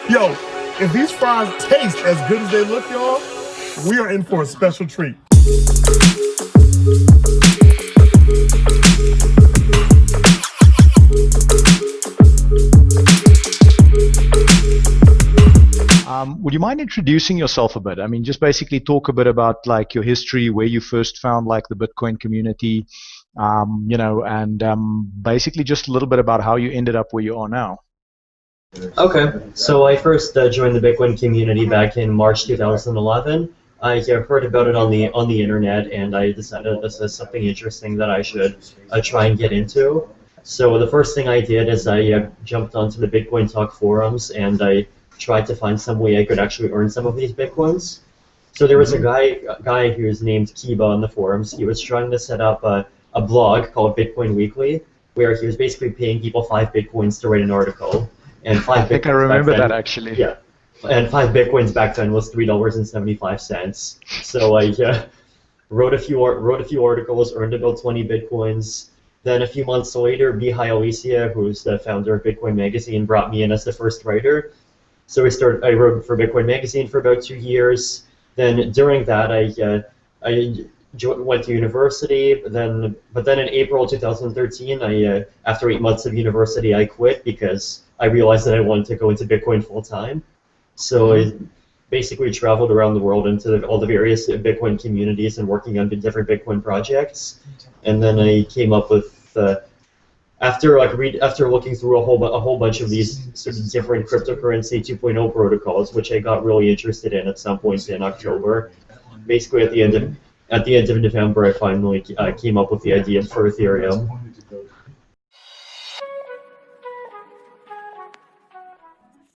Yo, if these fries taste as good as they look, y'all, we are in for a special treat. Would you mind introducing yourself a bit? I mean, just basically talk a bit about like your history, where you first found like the Bitcoin community, and basically just a little bit about how you ended up where you are now. Okay, so I first joined the Bitcoin community back in March 2011. I heard about it on the internet, and I decided this is something interesting that I should try and get into. So the first thing I did is I jumped onto the Bitcoin Talk forums, and I tried to find some way I could actually earn some of these Bitcoins. So there was a guy who was named Kiba on the forums. He was trying to set up a blog called Bitcoin Weekly, where he was basically paying people 5 Bitcoins to write an article. And I think I remember that actually. Yeah, and 5 Bitcoins back then was $3.75. So I wrote a few articles, earned about 20 Bitcoins. Then a few months later, Mihai Alicia, who's the founder of Bitcoin Magazine, brought me in as the first writer. So I wrote for Bitcoin Magazine for about 2 years. Then during that, I went to university. But then in April 2013, after 8 months of university, I quit because I realized that I wanted to go into Bitcoin full time. So I basically traveled around the world into all the various Bitcoin communities and working on different Bitcoin projects. And then I came up with after looking through a whole bunch of these sort of different cryptocurrency 2.0 protocols, which I got really interested in at some point in October. Basically, at the end of November, I finally came up with the idea for Ethereum.